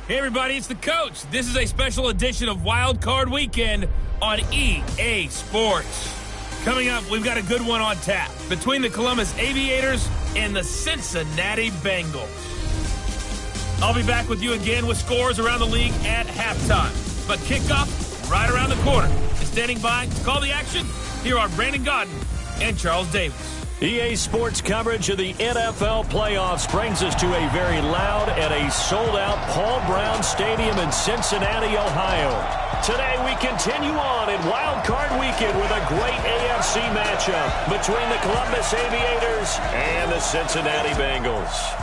Hey everybody, it's the coach. This is a special edition of Wildcard Weekend on EA Sports. Coming up, we've got a good one on tap between the Columbus Aviators and the Cincinnati Bengals. I'll be back with you again with scores around the league at halftime. But kickoff right around the corner. And standing by to call the action, here are Brandon Godden and Charles Davis. EA Sports coverage of the NFL playoffs brings us to a very loud and a sold-out Paul Brown Stadium in Cincinnati, Ohio. Today we continue on in Wild Card Weekend with a great AFC matchup between the Columbus Aviators and the Cincinnati Bengals.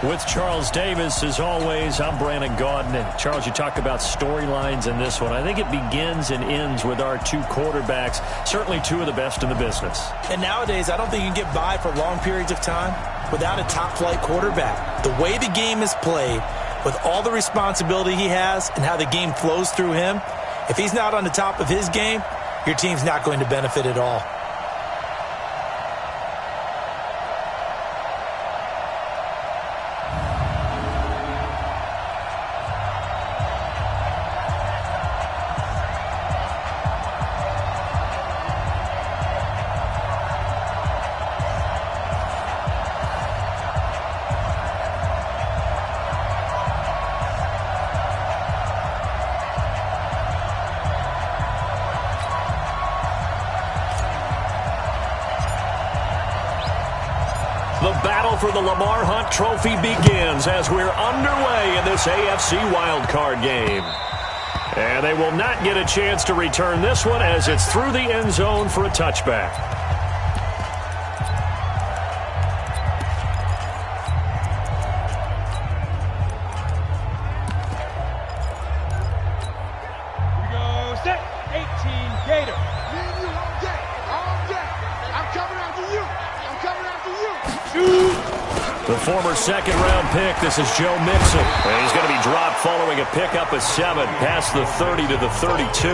With Charles Davis, as always, I'm Brandon Godden. And Charles, you talk about storylines in this one. I think it begins and ends with our two quarterbacks, certainly two of the best in the business. And nowadays, I don't think you can get by for long periods of time without a top-flight quarterback. The way the game is played, with all the responsibility he has and how the game flows through him, if he's not on the top of his game, your team's not going to benefit at all. The battle for the Lamar Hunt Trophy begins as we're underway in this AFC wildcard game. And they will not get a chance to return this one as it's through the end zone for a touchback. The former second-round pick, this is Joe Mixon. And he's going to be dropped following a pickup of 7 past the 30 to the 32.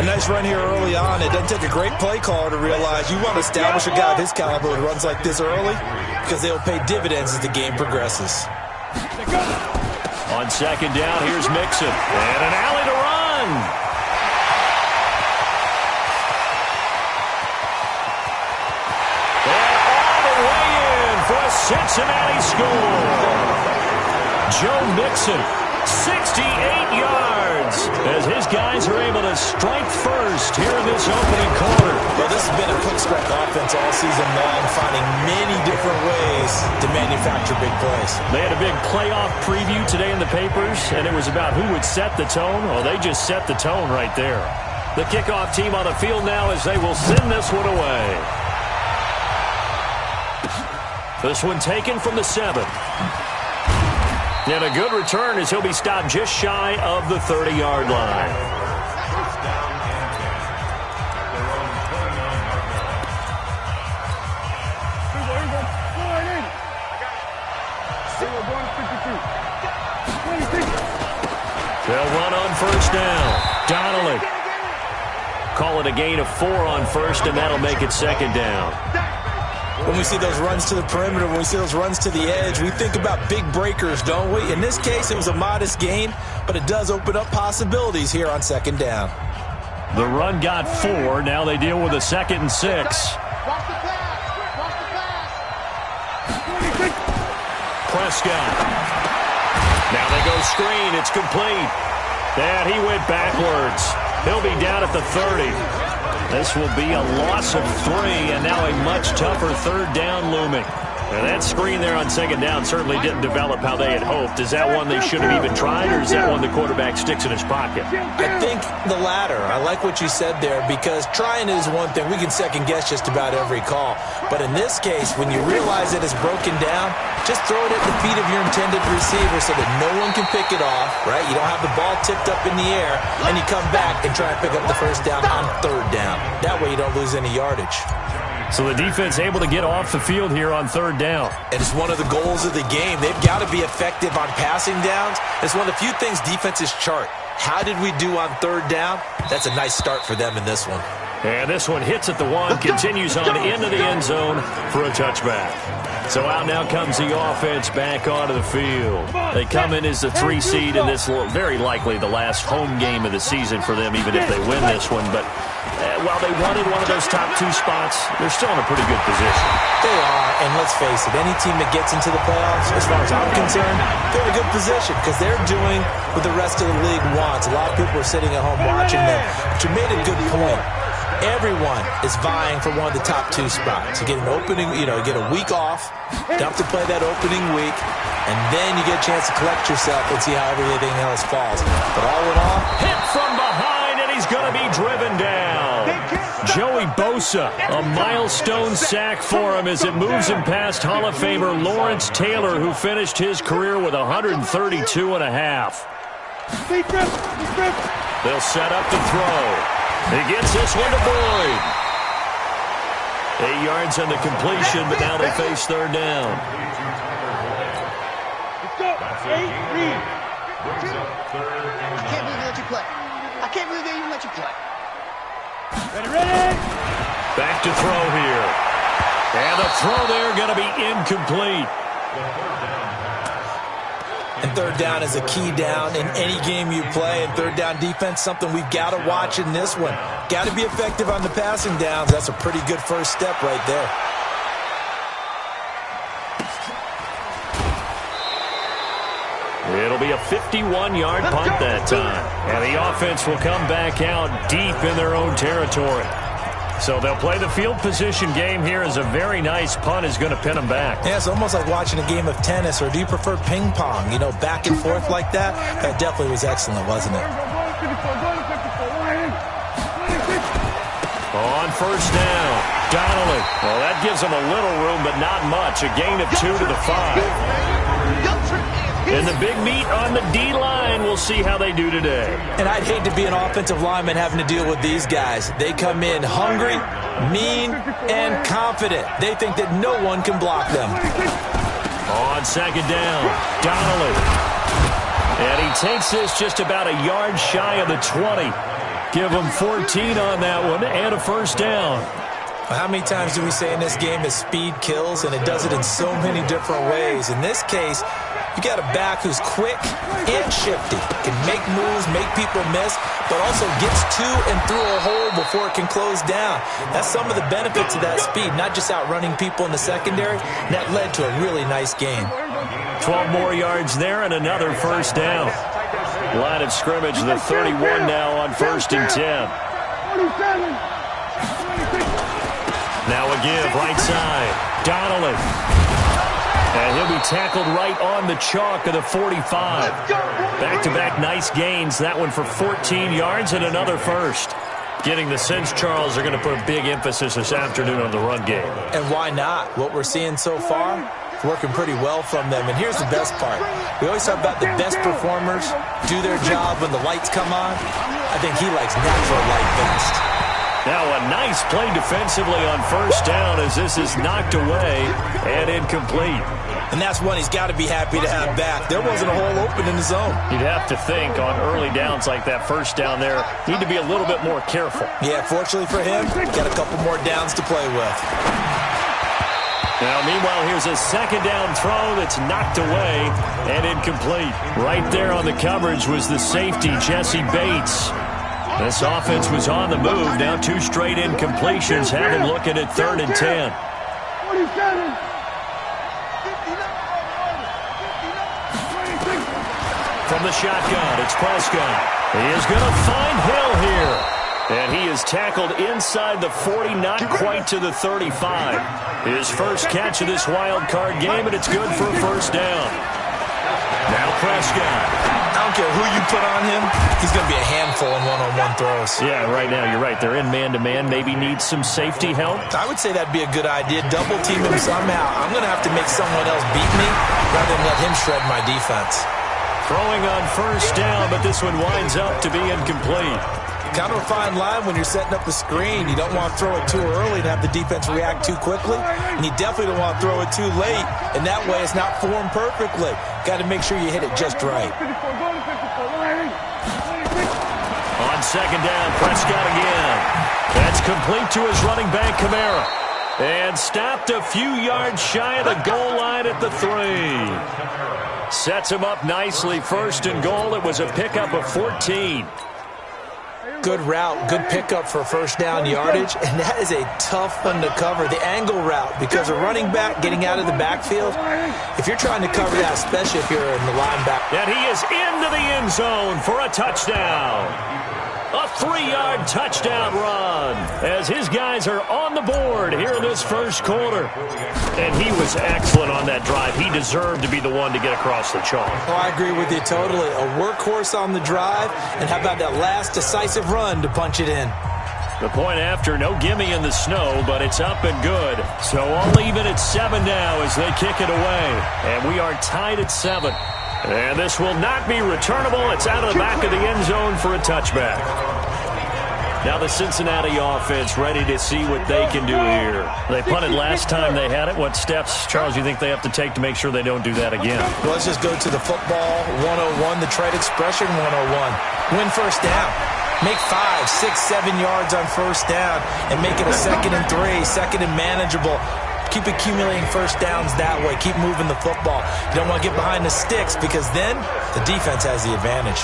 A nice run here early on. It doesn't take a great play caller to realize you want to establish a guy of his caliber who runs like this early because they'll pay dividends as the game progresses. On second down, here's Mixon. And an alley to run. Cincinnati score. Joe Mixon, 68 yards, as his guys are able to strike first here in this opening quarter. Well, this has been a quick strike offense all season long, finding many different ways to manufacture big plays. They had a big playoff preview today in the papers, and it was about who would set the tone. Well, they just set the tone right there. The kickoff team on the field now as they will send this one away. This one taken from the 7. And a good return as he'll be stopped just shy of the 30-yard line. They'll run on first down. Donnelly. Call it a gain of 4 on first, and that'll make it second down. When we see those runs to the perimeter, when we see those runs to the edge, we think about big breakers, don't we? In this case, it was a modest gain, but it does open up possibilities here on second down. The run got 4. Now they deal with a 2nd and 6. Prescott. Now they go screen. It's complete. And he went backwards. He'll be down at the 30. This will be a loss of 3, and now a much tougher third down looming. And that screen there on second down certainly didn't develop how they had hoped. Is that one they should have even tried, or is that one the quarterback sticks in his pocket? I think the latter. I like what you said there, because trying is one thing. We can second-guess just about every call. But in this case, when you realize it is broken down, just throw it at the feet of your intended receiver so that no one can pick it off, right? You don't have the ball tipped up in the air, and you come back and try and pick up the first down on third down. That way you don't lose any yardage. So the defense able to get off the field here on third down. And it's one of the goals of the game. They've got to be effective on passing downs. It's one of the few things defenses chart. How did we do on third down? That's a nice start for them in this one. And this one hits at the 1, continues on into the end zone for a touchback. So out now comes the offense back onto the field. They come in as the 3 seed, and this will very likely the last home game of the season for them, even if they win this one. But while they wanted one of those top 2 spots, they're still in a pretty good position. They are, and let's face it, any team that gets into the playoffs, as far as I'm concerned, they're in a good position because they're doing what the rest of the league wants. A lot of people are sitting at home watching them, but you made a good point. Everyone is vying for one of the top 2 spots. You get an opening, you get a week off, don't have to play that opening week, and then you get a chance to collect yourself and see how everything else falls. But all in all, hit from behind, and he's going to be driven down. Joey Bosa, a milestone sack for him as it moves him past Hall of Famer Lawrence Taylor, who finished his career with 132.5. They'll set up to throw. He gets this one to Boyd. 8 yards on the completion, but now they face third down. I can't believe they let you play. I can't believe they even let you play. Ready. Back to throw here. And the throw there going to be incomplete. And third down is a key down in any game you play. And third down defense, something we've got to watch in this one. Got to be effective on the passing downs. That's a pretty good first step right there. It'll be a 51-yard punt that time. And the offense will come back out deep in their own territory. So they'll play the field position game here as a very nice punt is going to pin them back. Yeah, it's almost like watching a game of tennis, or do you prefer ping pong? Back and forth like that? That definitely was excellent, wasn't it? On first down, Donnelly. Well, that gives them a little room, but not much. A gain of 2 to the 5. And the big meat on the D-line, we'll see how they do today. And I'd hate to be an offensive lineman having to deal with these guys. They come in hungry, mean, and confident. They think that no one can block them. On second down, Donnelly. And he takes this just about a yard shy of the 20. Give him 14 on that one and a first down. How many times do we say in this game that speed kills, and it does it in so many different ways? In this case, you got a back who's quick and shifty, can make moves, make people miss, but also gets to and through a hole before it can close down. That's some of the benefits of that speed, not just outrunning people in the secondary. And that led to a really nice game. 12 more yards there and another first down. Line of scrimmage, the 31 now on 1st and 10. Now a give, right side. Donnelly. And he'll be tackled right on the chalk of the 45. Back-to-back nice gains. That one for 14 yards and another first. Getting the sense Charles are going to put a big emphasis this afternoon on the run game. And why not? What we're seeing so far, it's working pretty well from them. And here's the best part. We always talk about the best performers do their job when the lights come on. I think he likes natural light best. Now a nice play defensively on first down as this is knocked away and incomplete. And that's one he's got to be happy to have back. There wasn't a hole open in the zone. You'd have to think on early downs like that first down there, need to be a little bit more careful. Yeah, fortunately for him, got a couple more downs to play with. Now, meanwhile, here's a second down throw that's knocked away and incomplete. Right there on the coverage was the safety, Jesse Bates. This offense was on the move. Now 2 straight incompletions have him looking at 3rd and 10. From the shotgun, it's Prescott. He is going to find Hill here. And he is tackled inside the 40, not quite to the 35. His first catch of this wild card game, and it's good for a first down. Now Prescott. I don't care who you put on him, he's going to be a handful in one-on-one throws. Yeah, right now you're right. They're in man-to-man. Maybe needs some safety help. I would say that'd be a good idea. Double team him somehow. I'm going to have to make someone else beat me rather than let him shred my defense. Throwing on first down, but this one winds up to be incomplete. Kind of a fine line when you're setting up the screen. You don't want to throw it too early and have the defense react too quickly. And you definitely don't want to throw it too late. And that way it's not formed perfectly. Got to make sure you hit it just right. On On second down, Prescott again. That's complete to his running back, Kamara. And stopped a few yards shy of the goal line at the 3. Sets him up nicely. First and goal. It was a pickup of 14. Good route, good pickup for first down yardage, and that is a tough one to cover. The angle route, because a running back getting out of the backfield, if you're trying to cover that, especially if you're in the linebacker. And he is into the end zone for a touchdown. A 3-yard touchdown run as his guys are on the board here in this first quarter. And he was excellent on that drive. He deserved to be the one to get across the chalk. Oh, I agree with you totally. A workhorse on the drive, and how about that last decisive run to punch it in? The point after, no gimme in the snow, but it's up and good. So all even at 7 now as they kick it away. And we are tied at 7. And this will not be returnable. It's out of the back of the end zone for a touchback. Now the Cincinnati offense ready to see what they can do here. They punted last time they had it. What steps, Charles, you think they have to take to make sure they don't do that again? Well, let's just go to the football 101, the trade expression 101. Win first down. Make 5, 6, 7 yards on first down and make it a 2nd and 3, 2nd and manageable. Keep accumulating first downs that way. Keep moving the football. You don't want to get behind the sticks because then the defense has the advantage.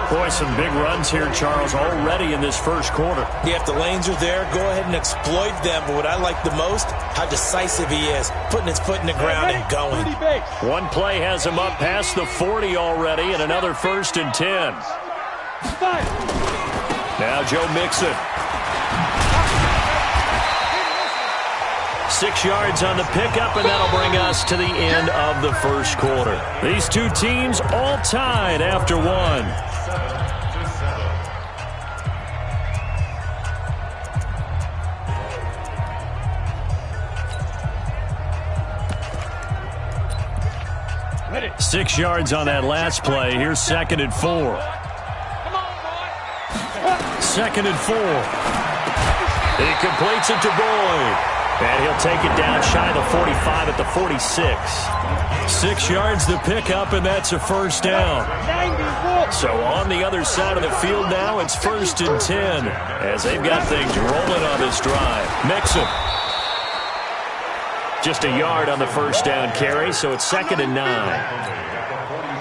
Boy, some big runs here, Charles, already in this first quarter. Yeah, if the lanes are there, go ahead and exploit them. But what I like the most, how decisive he is, putting his foot in the ground and going. One play has him up past the 40 already, and another 1st and 10. Now Joe Mixon. 6 yards on the pickup, and that'll bring us to the end of the first quarter. These two teams all tied after 1. Ready. 6 yards on that last play. Here's 2nd and 4. 2nd and 4. He completes it to Boyd. And he'll take it down shy of the 45 at the 46. 6 yards the pickup, and that's a first down. So on the other side of the field now, it's 1st and 10 as they've got things rolling on this drive. Mixon. Just a yard on the first down carry, so it's 2nd and 9.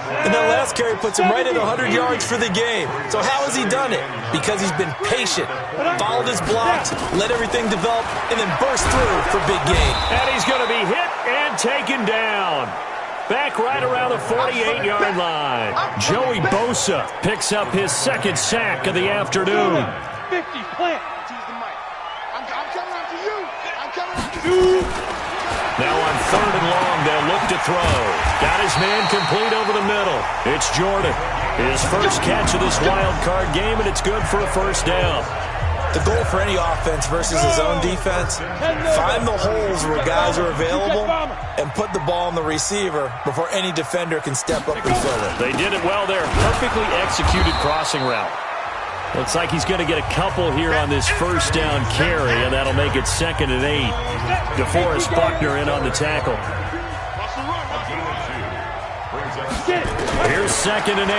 And that last carry puts him right at 100 yards for the game. So how has he done it? Because he's been patient, followed his blocks, let everything develop, and then burst through for big gain. And he's going to be hit and taken down. Back right around the 48-yard line. Joey Bosa picks up his 2nd sack of the afternoon. 50, plant. I'm coming after you. I'm coming after you. Now on 3rd and long, they'll look to throw. Got his man complete over the middle. It's Jordan. His first catch of this wild card game, and it's good for a first down. The goal for any offense versus his own defense, find the holes where guys are available and put the ball on the receiver before any defender can step up and fill it. They did it well there. Perfectly executed crossing route. Looks like he's going to get a couple here on this first down carry, and that'll make it 2nd and 8. DeForest Buckner in on the tackle. Here's 2nd and 8.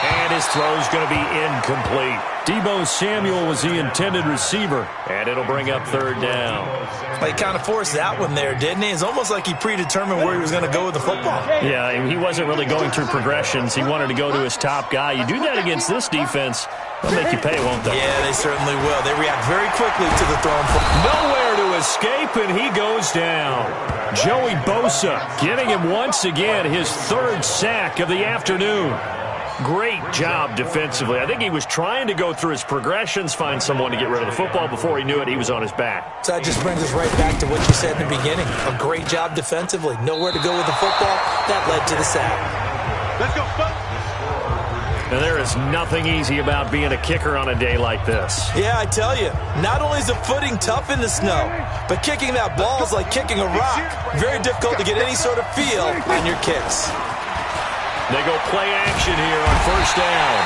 And his throw's going to be incomplete. Deebo Samuel was the intended receiver, and it'll bring up 3rd down. Well, he kind of forced that one there, didn't he? It's almost like he predetermined where he was going to go with the football. Yeah, he wasn't really going through progressions. He wanted to go to his top guy. You do that against this defense, they'll make you pay, won't they? Yeah, they certainly will. They react very quickly to the thrown football. Nowhere to escape, and he goes down. Joey Bosa giving him once again his 3rd sack of the afternoon. Great job defensively. I think he was trying to go through his progressions, find someone to get rid of the football. Before he knew it, he was on his back. So that just brings us right back to what you said in the beginning. A great job defensively. Nowhere to go with the football. That led to the sack. Let's go, folks. And there is nothing easy about being a kicker on a day like this. Yeah, I tell you, not only is the footing tough in the snow, but kicking that ball is like kicking a rock. Very difficult to get any sort of feel on your kicks. They go play action here on first down.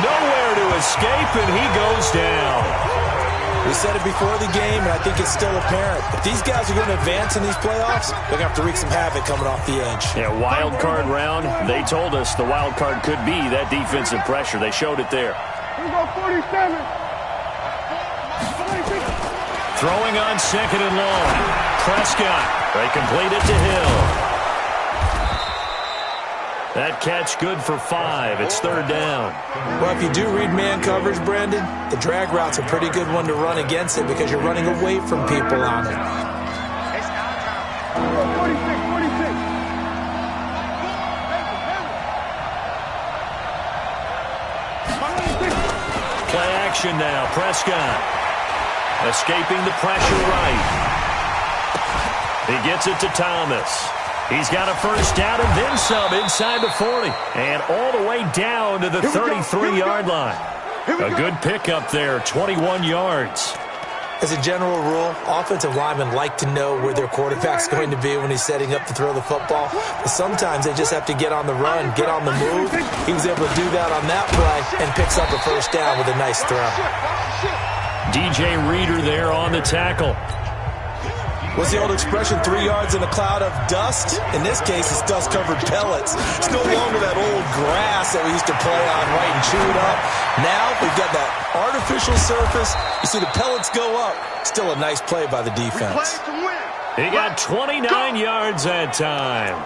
Nowhere to escape, and he goes down. We said it before the game, and I think it's still apparent. If these guys are going to advance in these playoffs, they're going to have to wreak some havoc coming off the edge. Yeah, wild card round. They told us the wild card could be that defensive pressure. They showed it there. We go 47. Throwing on second and long. Prescott. They complete it to Hill. That catch good for 5. It's third down. Well, if you do read man coverage, Brandon, the drag route's a pretty good one to run against it because you're running away from people on it. It's our time. 46. Play action now. Prescott escaping the pressure right. He gets it to Thomas. He's got a first down and then some inside the 40. And all the way down to the 33-yard line. A good pickup there, 21 yards. As a general rule, offensive linemen like to know where their quarterback's going to be when he's setting up to throw the football. But sometimes they just have to get on the run, get on the move. He was able to do that on that play and picks up a first down with a nice throw. DJ Reader there on the tackle. What's the old expression, 3 yards in a cloud of dust? In this case, it's dust-covered pellets. It's no longer that old grass that we used to play on right and chew it up. Now we've got that artificial surface. You see the pellets go up. Still a nice play by the defense. He got 29 yards that time.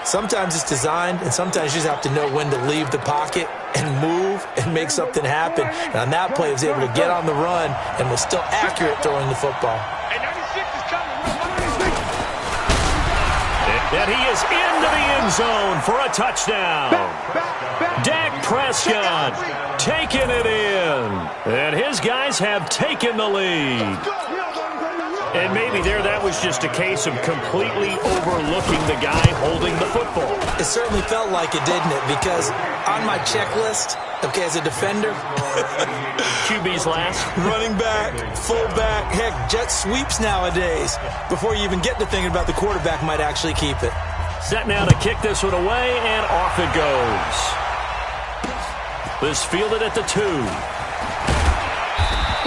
Sometimes it's designed, and sometimes you just have to know when to leave the pocket and move and make something happen. And on that play, he was able to get on the run and was still accurate throwing the football. And he is into the end zone for a touchdown. Dak Prescott taking it in. And his guys have taken the lead. And maybe there that was just a case of completely overlooking the guy holding the football. It certainly felt like it, didn't it? Because on my checklist, okay, as a defender, QB's last. running back, fullback, heck, jet sweeps nowadays. Before you even get to thinking about the quarterback might actually keep it. Set now to kick this one away, and off it goes. This fielded at the 2.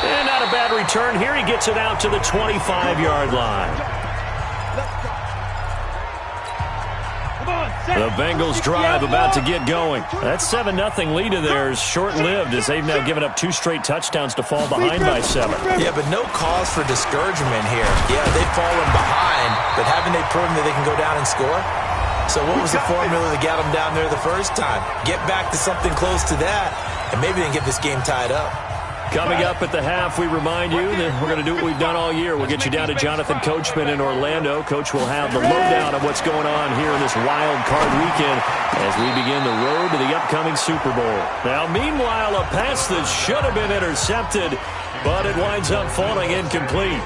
And not a bad return here. He gets it out to the 25-yard line. The Bengals drive about to get going. That 7-0 lead of theirs short-lived as they've now given up 2 straight touchdowns to fall behind by 7. Yeah, but no cause for discouragement here. Yeah, they've fallen behind, but haven't they proven that they can go down and score? So what was the formula that got them down there the first time? Get back to something close to that, and maybe they can get this game tied up. Coming up at the half, we remind you that we're going to do what we've done all year. We'll get you down to Jonathan Coachman in Orlando. Coach will have the lowdown of what's going on here in this wild card weekend as we begin the road to the upcoming Super Bowl. Now, meanwhile, a pass that should have been intercepted, but it winds up falling incomplete.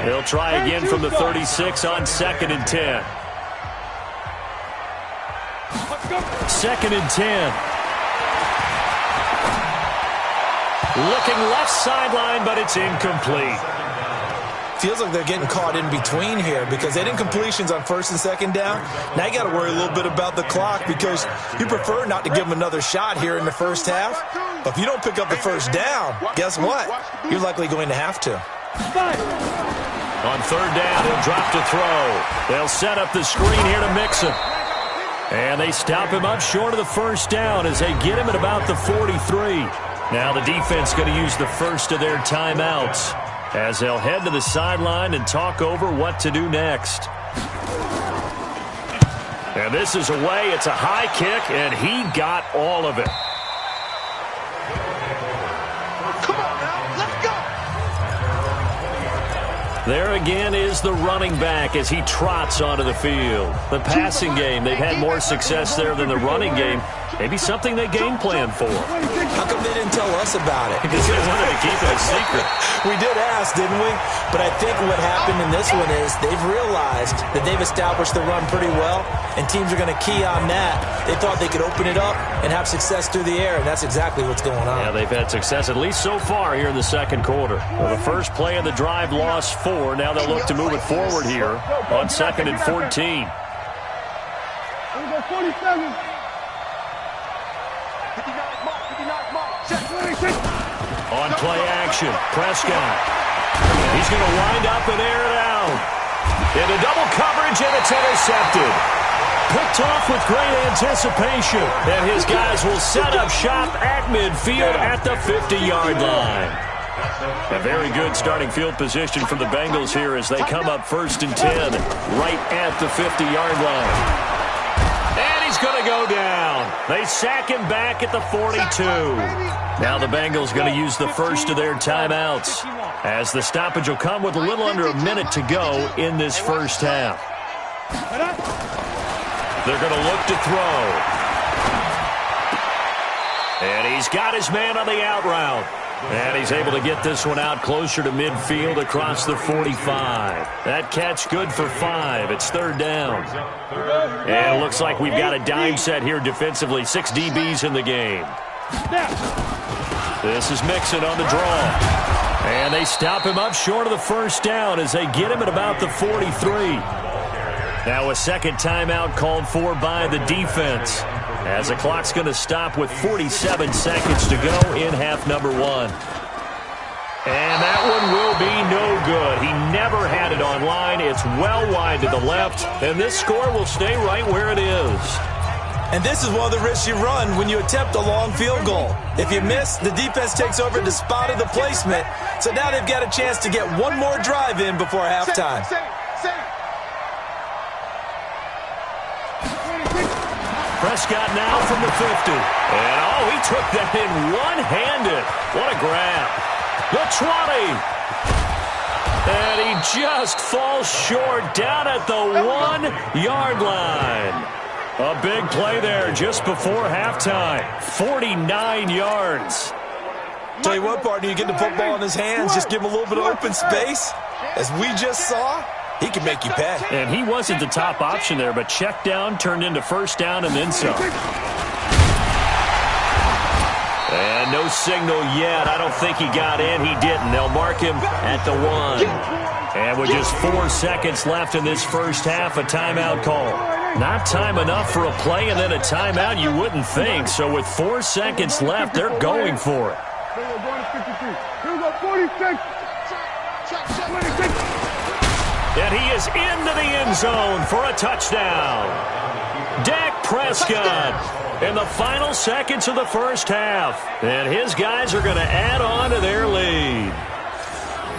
They'll try again from the 36 on 2nd and 10. 2nd and 10. Looking left sideline, but it's incomplete. Feels like they're getting caught in between here because they didn't completions on 1st and 2nd down. Now you got to worry a little bit about the clock because you prefer not to give them another shot here in the first half. But if you don't pick up the first down, guess what? You're likely going to have to. On 3rd down, he'll drop to throw. They'll set up the screen here to Mixon. And they stop him up short of the first down as they get him at about the 43. Now the defense going to use the first of their timeouts as they'll head to the sideline and talk over what to do next. And this is away. It's a high kick, and he got all of it. Come on now, let's go. There again is the running back as he trots onto the field. The passing game, they've had more success there than the running game. Maybe something they game plan for. How come they didn't tell us about it? Because they wanted to keep it a secret. We did ask, didn't we? But I think what happened in this one is they've realized that they've established the run pretty well, and teams are going to key on that. They thought they could open it up and have success through the air, and that's exactly what's going on. Yeah, they've had success at least so far here in the second quarter. Well, the first play of the drive lost 4. Now they'll look to move it forward here on 2nd and 14. 47. 59 mark. On play action, Prescott. He's going to wind up and air it out. Into double coverage, and it's intercepted. Picked off with great anticipation. And his guys will set up shop at midfield at the 50-yard line. A very good starting field position for the Bengals here as they come up 1st and 10 right at the 50-yard line. And he's going to go down. They sack him back at the 42. Now the Bengals going to use the first of their timeouts as the stoppage will come with a little under a minute to go in this first half. They're going to look to throw. And he's got his man on the out route. And he's able to get this one out closer to midfield across the 45. That catch good for 5. It's 3rd down. And it looks like we've got a dime set here defensively. 6 DBs in the game. This is Mixon on the draw. And they stop him up short of the first down as they get him at about the 43. Now a second timeout called for by the defense, as the clock's going to stop with 47 seconds to go in half number 1. And that one will be no good. He never had it on line. It's well wide to the left, and this score will stay right where it is. And this is one of the risks you run when you attempt a long field goal. If you miss, the defense takes over the spot of the placement, so now they've got a chance to get one more drive in before halftime. Prescott now from the 50. And, oh, he took that in one-handed. What a grab. The 20. And he just falls short down at the 1-yard line. A big play there just before halftime. 49 yards. Tell you what, partner, you get the football in his hands, just give him a little bit of open space. As we just saw, he can make you pay. And he wasn't the top option there, but check down turned into first down and then some. And no signal yet. I don't think he got in. He didn't. They'll mark him at the 1. And with just 4 seconds left in this first half, a timeout call. Not time enough for a play and then a timeout, you wouldn't think. So with 4 seconds left, they're going for it. Here we go, 46. 26. And he is into the end zone for a touchdown. Dak Prescott in the final seconds of the first half. And his guys are going to add on to their lead.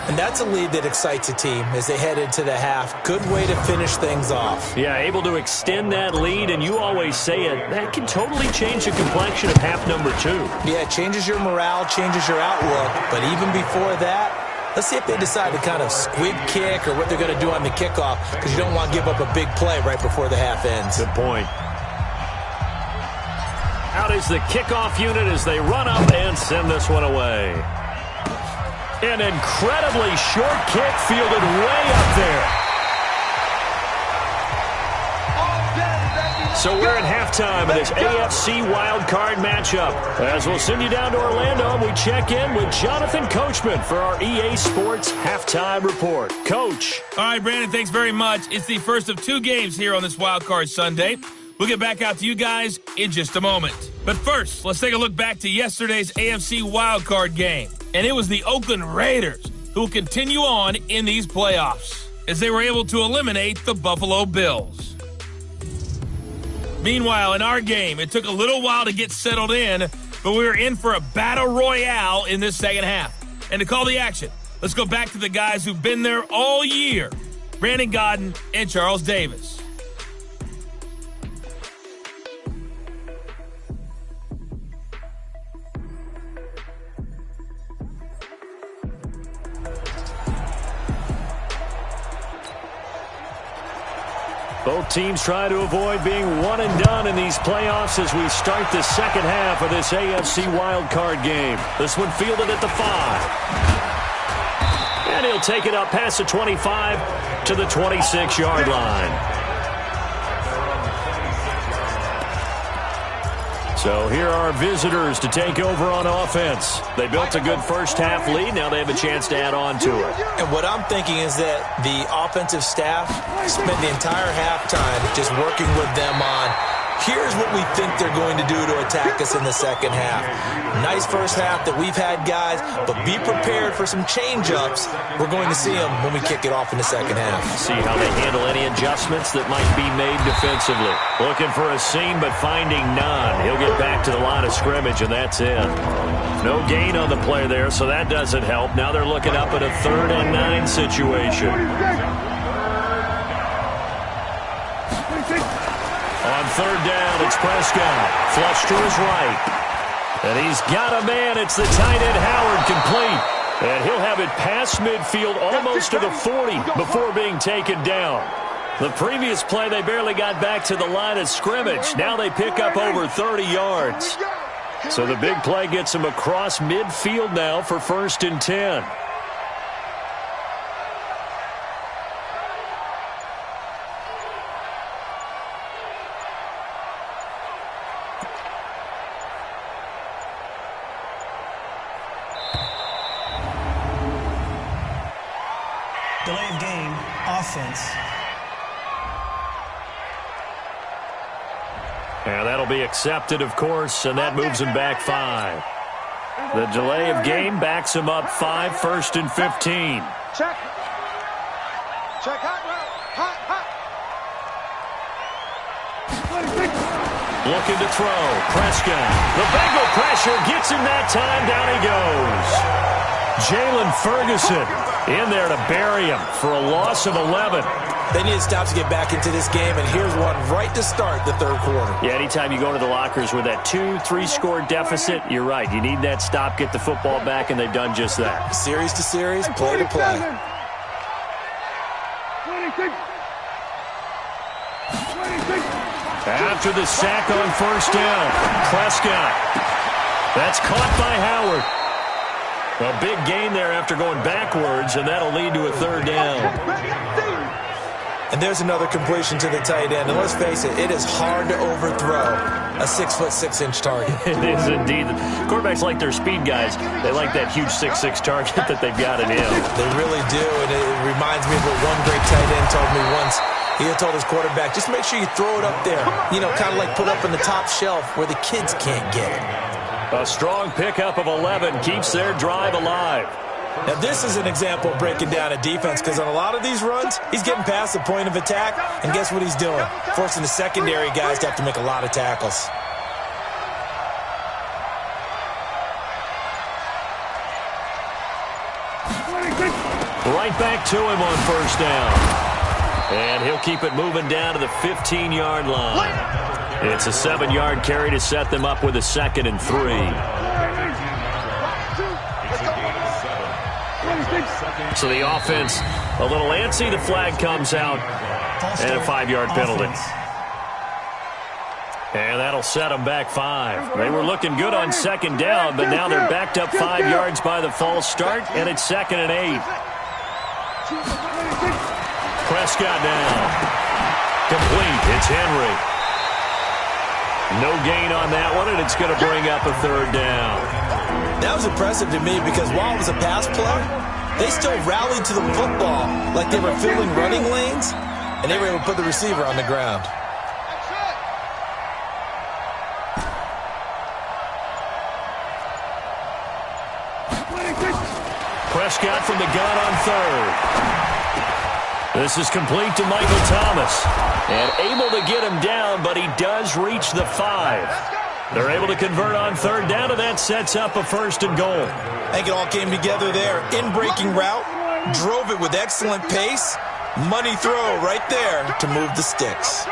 And that's a lead that excites a team as they head into the half. Good way to finish things off. Yeah, able to extend that lead, and you always say it, that can totally change the complexion of half number 2. Yeah, it changes your morale, changes your outlook. But even before that, let's see if they decide to kind of squib kick or what they're going to do on the kickoff, because you don't want to give up a big play right before the half ends. Good point. Out is the kickoff unit as they run up and send this one away. An incredibly short kick fielded way up there. So we're at halftime of this AFC Wildcard matchup. As we'll send you down to Orlando, and we check in with Jonathan Coachman for our EA Sports Halftime Report. Coach. All right, Brandon, thanks very much. It's the first of 2 games here on this Wildcard Sunday. We'll get back out to you guys in just a moment. But first, let's take a look back to yesterday's AFC Wildcard game. And it was the Oakland Raiders who will continue on in these playoffs as they were able to eliminate the Buffalo Bills. Meanwhile, in our game, it took a little while to get settled in, but we were in for a battle royale in this second half. And to call the action, let's go back to the guys who've been there all year, Brandon Godden and Charles Davis. Both teams try to avoid being one and done in these playoffs as we start the second half of this AFC wildcard game. This one fielded at the 5. And he'll take it up past the 25 to the 26-yard line. So here are visitors to take over on offense. They built a good first half lead. Now they have a chance to add on to it. And what I'm thinking is that the offensive staff spent the entire halftime just working with them on Here's what we think they're going to do to attack us in the second half. Nice first half that we've had, guys, but be prepared for some change-ups. We're going to see them when we kick it off in the second half. See how they handle any adjustments that might be made defensively. Looking for a seam, but finding none. He'll get back to the line of scrimmage, and that's it. No gain on the play there, so that doesn't help. Now they're looking up at a 3rd and 9 situation. On 3rd down, it's Prescott. Flush to his right. And he's got a man. It's the tight end, Howard, complete. And he'll have it past midfield almost to the 40 before being taken down. The previous play, they barely got back to the line of scrimmage. Now they pick up over 30 yards. So the big play gets him across midfield now for 1st and 10. Delay of game, offense. And that'll be accepted, of course, and that moves him back 5. The delay of game backs him up 5, 1st and 15. Check. Check. Hot. 26. Looking to throw. Prescott. The Bengal pressure gets him that time. Down he goes. Jalen Ferguson in there to bury him for a loss of 11. They need to stop to get back into this game, and here's one right to start the 3rd quarter. Yeah, anytime you go to the lockers with that 2-3 score deficit, you're right. You need that stop, get the football back, and they've done just that. Series to series, play to play. 26. After the sack on 1st down, Prescott. That's caught by Howard. A big gain there after going backwards, and that'll lead to a 3rd down. And there's another completion to the tight end. And let's face it, it is hard to overthrow a 6'6" target. It is indeed. Quarterbacks like their speed guys. They like that huge 6'6" target that they've got in him. They really do, and it reminds me of what one great tight end told me once. He had told his quarterback, just make sure you throw it up there. You know, kind of like put up on the top shelf where the kids can't get it. A strong pickup of 11 keeps their drive alive. Now, this is an example of breaking down a defense, because on a lot of these runs, he's getting past the point of attack, and guess what he's doing? Forcing the secondary guys to have to make a lot of tackles. Right back to him on 1st down. And he'll keep it moving down to the 15-yard line. It's a 7-yard carry to set them up with a 2nd and 3. So the offense a little antsy. The flag comes out, and a 5-yard penalty. And that'll set them back 5. They were looking good on 2nd down, but now they're backed up 5 yards by the false start, and it's 2nd and 8. Prescott down. Complete. It's Henry. No gain on that one, and it's going to bring up a 3rd down. That was impressive to me, because while it was a pass play, they still rallied to the football like they were filling running lanes, and they were able to put the receiver on the ground. Prescott from the gun on 3rd. This is complete to Michael Thomas. And able to get him down, but he does reach the 5. They're able to convert on 3rd down, and that sets up a 1st and goal. I think it all came together there. In-breaking route, drove it with excellent pace. Money throw right there to move the sticks.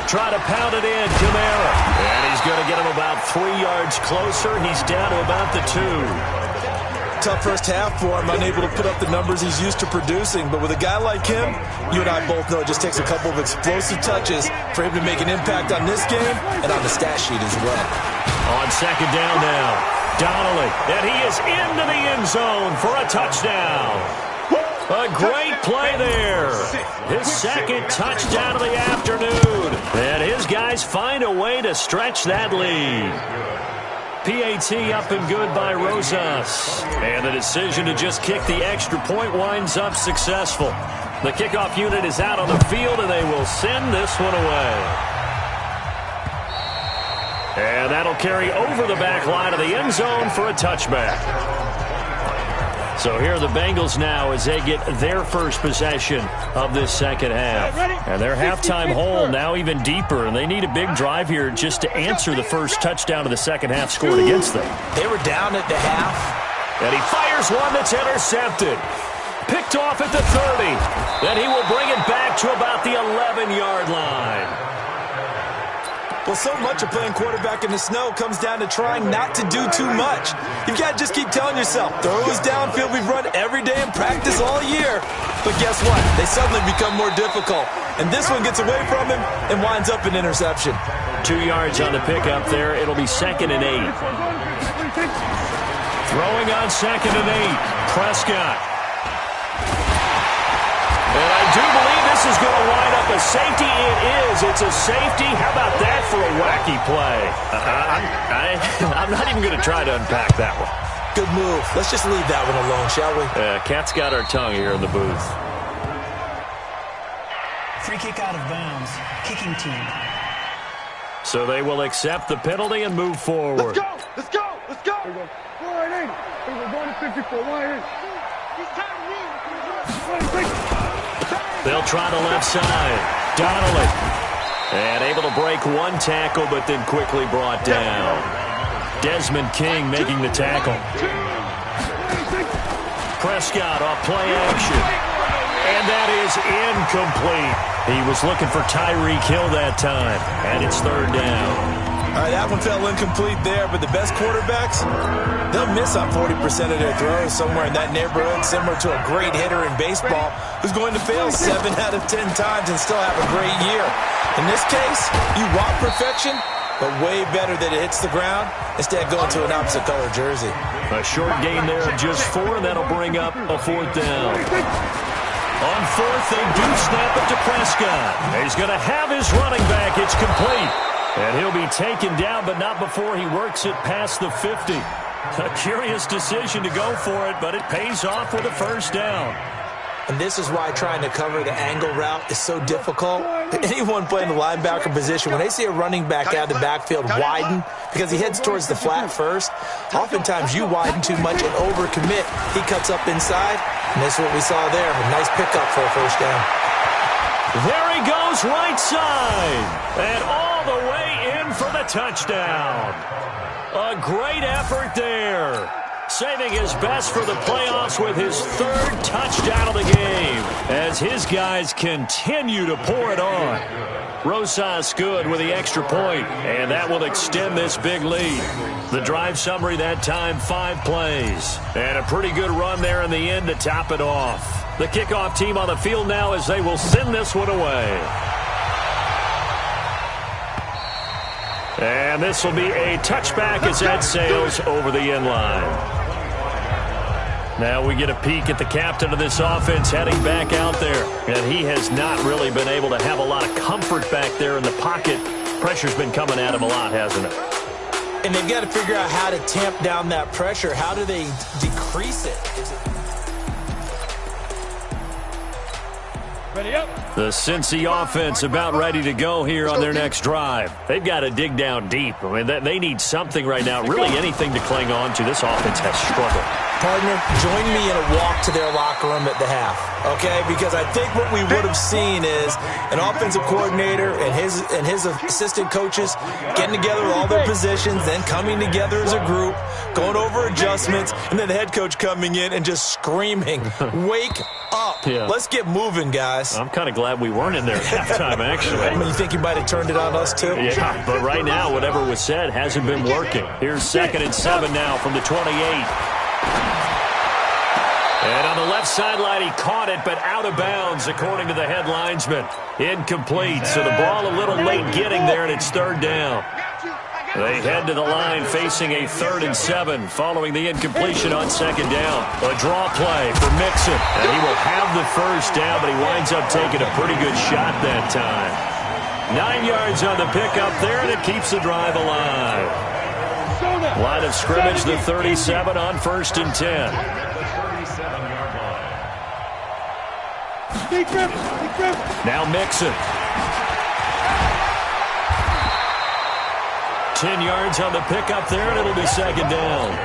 Try to pound it in, Kamara. And he's going to get him about 3 yards closer. He's down to about the 2. Tough first half for him, unable to put up the numbers he's used to producing. But with a guy like him, you and I both know it just takes a couple of explosive touches for him to make an impact on this game and on the stat sheet as well. On 2nd down now, Donnelly, and he is into the end zone for a touchdown. A great play there. His 2nd touchdown of the afternoon. And his guys find a way to stretch that lead. PAT up and good by Rosas. And the decision to just kick the extra point winds up successful. The kickoff unit is out on the field, and they will send this one away. And that'll carry over the back line of the end zone for a touchback. So here are the Bengals now as they get their first possession of this second half. And their halftime hole now even deeper, and they need a big drive here just to answer the first touchdown of the second half scored against them. They were down at the half. And he fires one that's intercepted. Picked off at the 30. Then he will bring it back to about the 11-yard line. Well, so much of playing quarterback in the snow comes down to trying not to do too much. You've got to just keep telling yourself, throws downfield we've run every day in practice all year. But guess what? They suddenly become more difficult. And this one gets away from him and winds up an interception. 2 yards on the pickup there. It'll be 2nd and 8. Throwing on 2nd and 8. Prescott. And I do believe this is going to wind up a safety. It is. It's a safety. How about that for a wacky play? I'm not even going to try to unpack that one. Good move. Let's just leave that one alone, shall we? Cat's got our tongue here in the booth. Free kick out of bounds. Kicking team. So they will accept the penalty and move forward. Let's go! Let's go! Let's go! Here we go. 180. Here we go. 154. 180. He's tired of me. 180. They'll try the left side. Donnelly. And able to break one tackle, but then quickly brought down. Desmond King making the tackle. Prescott off play action. And that is incomplete. He was looking for Tyreek Hill that time. And it's 3rd down. All right, that one fell incomplete there, but the best quarterbacks, they'll miss on 40% of their throws somewhere in that neighborhood, similar to a great hitter in baseball who's going to fail 7 out of 10 times and still have a great year. In this case, you want perfection, but way better that it hits the ground instead of going to an opposite color jersey. A short gain there of just 4, and that'll bring up a 4th down. On 4th, they do snap it to Prescott. He's going to have his running back. It's complete. And he'll be taken down, but not before he works it past the 50. A curious decision to go for it, but it pays off with a 1st down. And this is why trying to cover the angle route is so difficult. Anyone playing the linebacker position, when they see a running back out of the backfield widen, because he heads towards the flat first, oftentimes you widen too much and overcommit. He cuts up inside, and that's what we saw there. A nice pickup for a 1st down. There he goes, right side. And all the way in for the touchdown. A great effort there. Saving his best for the playoffs with his 3rd touchdown of the game as his guys continue to pour it on. Rosas good with the extra point, and that will extend this big lead. The drive summary that time, 5 plays. And a pretty good run there in the end to top it off. The kickoff team on the field now as they will send this one away. And this will be a touchback as that sails over the end line. Now we get a peek at the captain of this offense heading back out there. And he has not really been able to have a lot of comfort back there in the pocket. Pressure's been coming at him a lot, hasn't it? And they've got to figure out how to tamp down that pressure. How do they decrease it? Ready up. The Cincy offense about ready to go here on their next drive. They've got to dig down deep. I mean, they need something right now, really anything to cling on to. This offense has struggled. Partner, join me in a walk to their locker room at the half, okay? Because I think what we would have seen is an offensive coordinator and his assistant coaches getting together with all their positions, then coming together as a group, going over adjustments, and then the head coach coming in and just screaming, wake up. Yeah. Let's get moving, guys. I'm kind of glad we weren't in there at halftime, actually. I mean, you think he might have turned it on us, too? Yeah, but right now, whatever was said hasn't been working. Here's 2nd and 7 now from the 28. And on the left sideline, he caught it, but out of bounds, according to the head linesman. Incomplete, so the ball a little late getting there, and it's 3rd down. They head to the line facing a 3rd and 7 following the incompletion on 2nd down. A draw play for Mixon, and he will have the 1st down, but he winds up taking a pretty good shot that time. 9 yards on the pickup there, and it keeps the drive alive. Line of scrimmage, the 37 on 1st and 10. Now Mixon. 10 yards on the pickup there, and it'll be second down.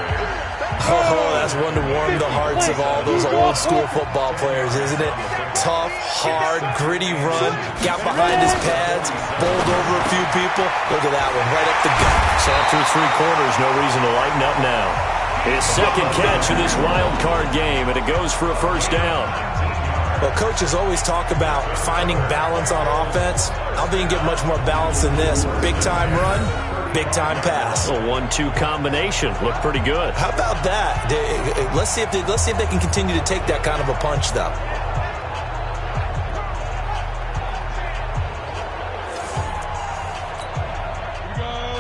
Oh, that's one to warm the hearts of all those old school football players, isn't it? Tough, hard, gritty run, got behind his pads, bowled over a few people. Look at that one, right up the gut. So through 3 quarters, no reason to lighten up now. His second catch of this wild card game, and it goes for a first down. Well, coaches always talk about finding balance on offense. I don't think you can get much more balance than this. Big-time run, big-time pass. A 1-2 combination. Looked pretty good. How about that? Let's see if they can continue to take that kind of a punch, though.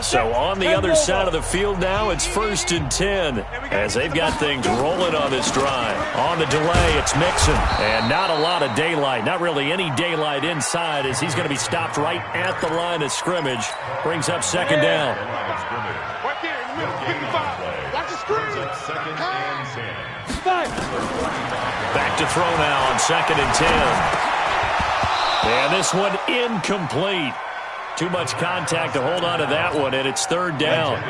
So on the other side of the field now, it's 1st and 10 as they've got things rolling on this drive. On the delay, it's Mixon, and not a lot of daylight, not really any daylight inside as he's going to be stopped right at the line of scrimmage. Brings up second down. Right there in the middle, 55. Watch the screen. Second and 10. Back to throw now on 2nd and 10. And this one incomplete. Too much contact to hold on to that one, and it's 3rd down.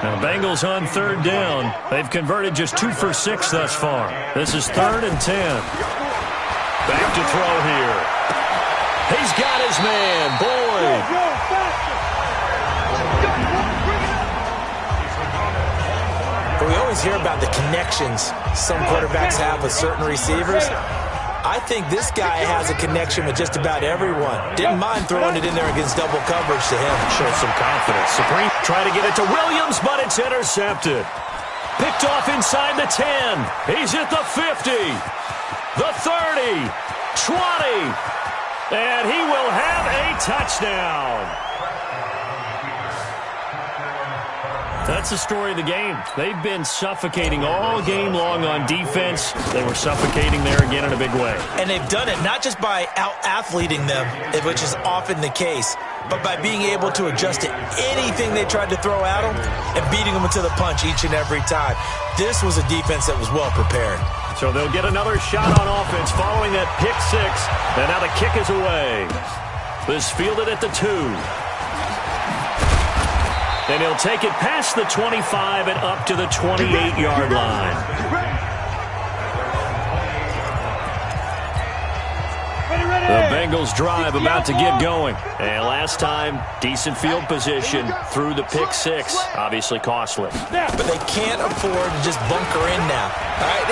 Now, Bengals on 3rd down. They've converted just 2 for 6 thus far. This is 3rd and 10. Back to throw here. He's got his man, Boyd. We always hear about the connections some quarterbacks have with certain receivers. I think this guy has a connection with just about everyone. Didn't mind throwing it in there against double coverage to him. Shows some confidence. Supreme trying to get it to Williams, but it's intercepted. Picked off inside the 10. He's at the 50, the 30, 20, and he will have a touchdown. That's the story of the game. They've been suffocating all game long on defense. They were suffocating there again in a big way. And they've done it not just by out-athleting them, which is often the case, but by being able to adjust to anything they tried to throw at them and beating them to the punch each and every time. This was a defense that was well prepared. So they'll get another shot on offense following that pick 6. And now the kick is away. This fielded at the 2. And he'll take it past the 25 and up to the 28-yard line. The Bengals drive about to get going. And last time, decent field position through the pick 6. Obviously costly. But they can't afford to just bunker in now. All right?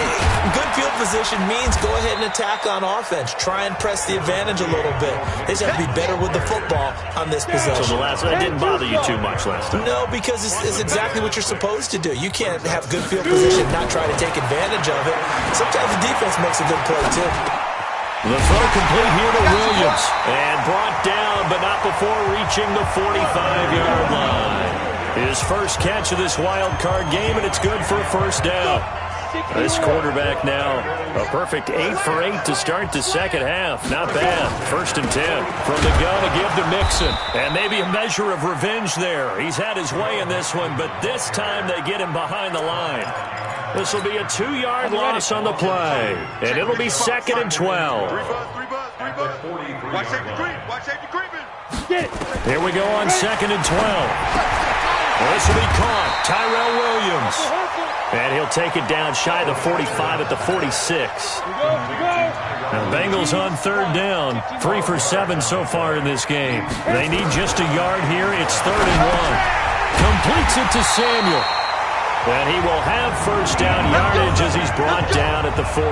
Good field position means go ahead and attack on offense. Try and press the advantage a little bit. They just have to be better with the football on this possession. So the last one didn't bother you too much last time? No, because it's exactly what you're supposed to do. You can't have good field position and not try to take advantage of it. Sometimes the defense makes a good play, too. The throw complete here to Williams. And brought down, but not before reaching the 45-yard line. His first catch of this wild card game, and it's good for a first down. This quarterback now, a perfect 8 for 8 to start the second half. Not bad. 1st and 10. From the gun to give to Mixon. And maybe a measure of revenge there. He's had his way in this one, but this time they get him behind the line. This will be a 2-yard loss on the play. And it'll be 2nd and 12. Watch safety creep. Watch safety creeping. Here we go on 2nd and 12. This will be caught. Tyrell Williams. And he'll take it down shy of the 45 at the 46. Now the Bengals on 3rd down. 3 for 7 so far in this game. They need just a yard here. It's 3rd and 1. Completes it to Samuel. And he will have first down yardage as he's brought down at the 41.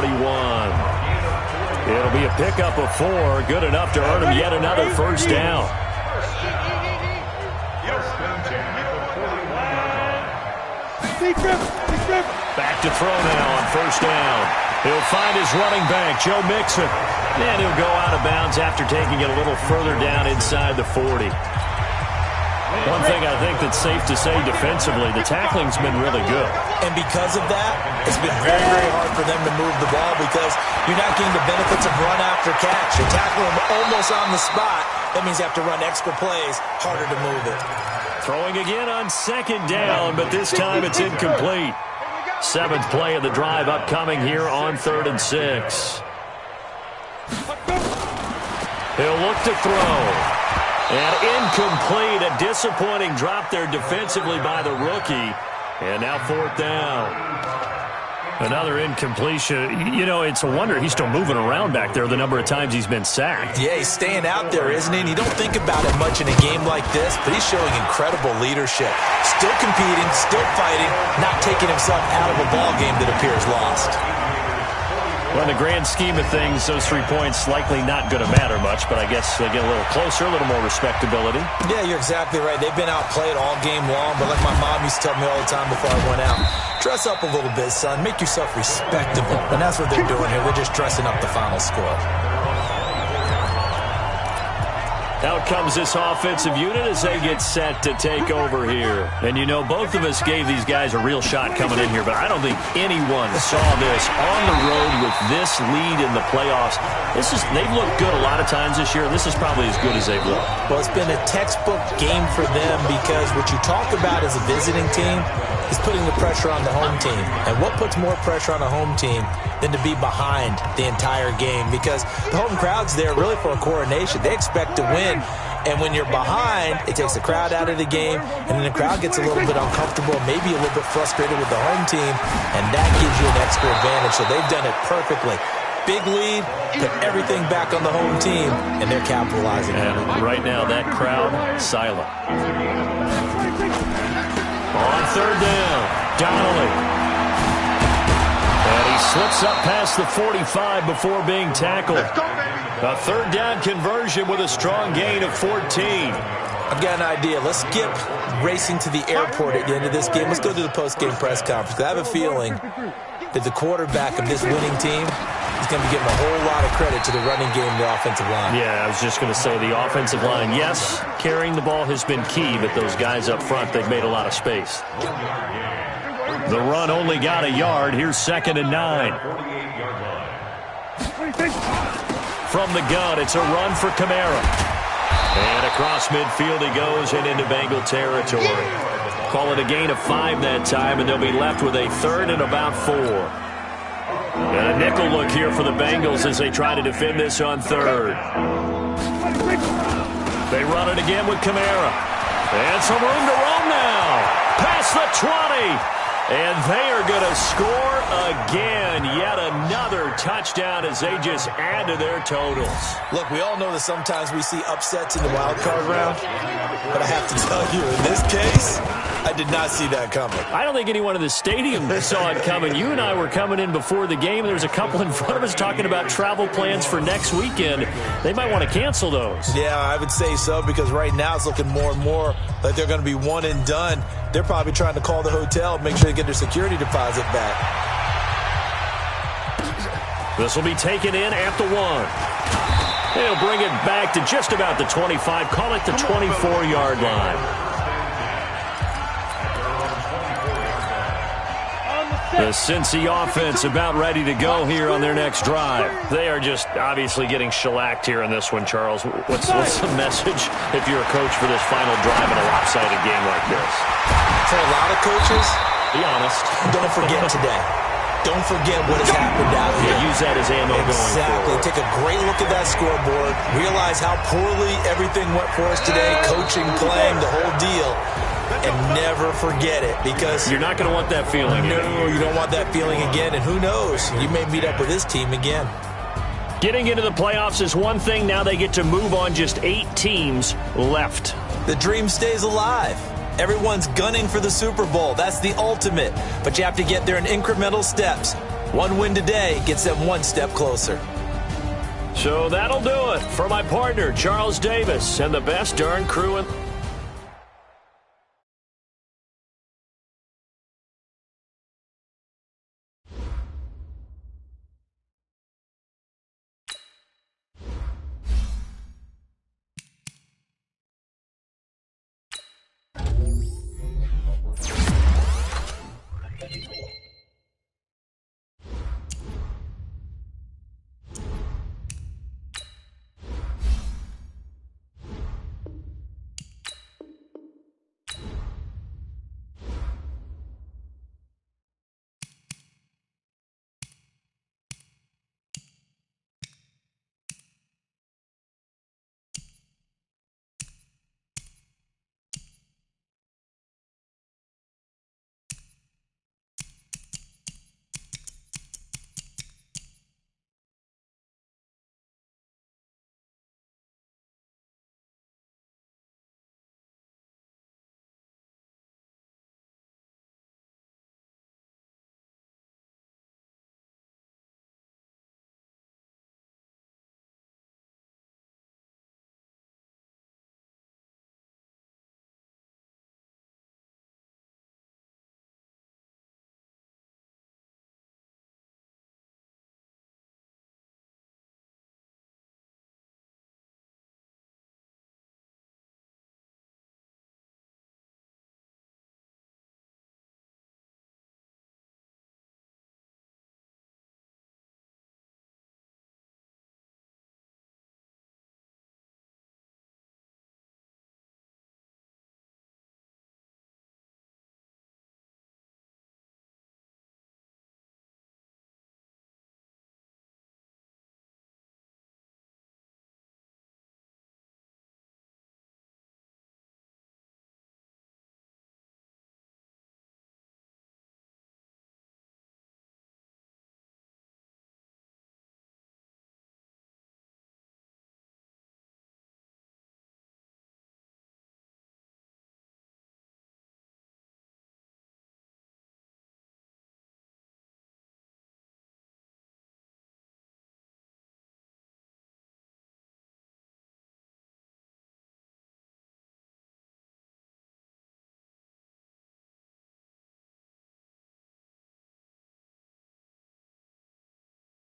It'll be a pickup of 4. Good enough to earn him yet another first down. Back to throw now on 1st down. He'll find his running back, Joe Mixon. And he'll go out of bounds after taking it a little further down inside the 40. One thing I think that's safe to say defensively, the tackling's been really good. And because of that, it's been very, very hard for them to move the ball because you're not getting the benefits of run after catch. You're tackling them almost on the spot. That means you have to run extra plays, harder to move it. Throwing again on 2nd down, but this time it's incomplete. 7th play of the drive upcoming here on 3rd and 6. He'll look to throw. And incomplete. A disappointing drop there defensively by the rookie. And now 4th down. Another incompletion. You know, it's a wonder he's still moving around back there the number of times he's been sacked. Yeah, he's staying out there, isn't he? And you don't think about it much in a game like this, but he's showing incredible leadership. Still competing, still fighting, not taking himself out of a ball game that appears lost. Well, in the grand scheme of things, those 3 points likely not going to matter much, but I guess they get a little closer, a little more respectability. Yeah, you're exactly right. They've been outplayed all game long, but like my mom used to tell me all the time before I went out, dress up a little bit, son. Make yourself respectable. And that's what they're doing here. They're just dressing up the final score. Out comes this offensive unit as they get set to take over here. And you know, both of us gave these guys a real shot coming in here, but I don't think anyone saw this on the road with this lead in the playoffs. They've looked good a lot of times this year, and this is probably as good as they've looked. Well, it's been a textbook game for them because what you talk about as a visiting team is putting the pressure on the home team. And what puts more pressure on a home team than to be behind the entire game? Because the home crowd's there really for a coronation. They expect to win. And when you're behind, it takes the crowd out of the game, and then the crowd gets a little bit uncomfortable, maybe a little bit frustrated with the home team, and that gives you an extra advantage. So they've done it perfectly. Big lead, put everything back on the home team, and they're capitalizing on it. And right now, that crowd, silent. On 3rd down, Donnelly. And he slips up past the 45 before being tackled. A 3rd down conversion with a strong gain of 14. I've got an idea. Let's skip racing to the airport at the end of this game. Let's go to the post-game press conference. I have a feeling that the quarterback of this winning team is going to be giving a whole lot of credit to the running game and the offensive line. Yeah, I was just going to say the offensive line, yes, carrying the ball has been key, but those guys up front, they've made a lot of space. The run only got a yard. Here's 2nd and 9. From the gun, it's a run for Kamara. And across midfield he goes and into Bengal territory. Call it a gain of 5 that time, and they'll be left with a 3rd and about 4. And a nickel look here for the Bengals as they try to defend this on 3rd. They run it again with Kamara. And some room to roam now. Past the 20. And they are going to score again. Yet another touchdown as they just add to their totals. Look, we all know that sometimes we see upsets in the wild card round. But I have to tell you, in this case, I did not see that coming. I don't think anyone in the stadium saw it coming. You and I were coming in before the game. There's a couple in front of us talking about travel plans for next weekend. They might want to cancel those. Yeah, I would say so, because right now it's looking more and more like they're going to be one and done. They're probably trying to call the hotel and make sure they get their security deposit back. This will be taken in at the 1. They'll bring it back to just about the 25. Call it the 24-yard line. The Cincy offense about ready to go here on their next drive. They are just obviously getting shellacked here in this one, Charles. What's the message if you're a coach for this final drive in a lopsided game like this? For a lot of coaches, be honest. Don't forget today. Don't forget what has happened out here. Yeah, use that as ammo going forward. Take a great look at that scoreboard. Realize how poorly everything went for us today. Coaching, playing, the whole deal. And never forget it, because you're not going to want that feeling. No, you don't want that feeling again. And who knows? You may meet up with this team again. Getting into the playoffs is one thing. Now they get to move on. Just 8 teams left. The dream stays alive. Everyone's gunning for the Super Bowl. That's the ultimate. But you have to get there in incremental steps. One win today gets them one step closer. So that'll do it for my partner, Charles Davis, and the best darn crew in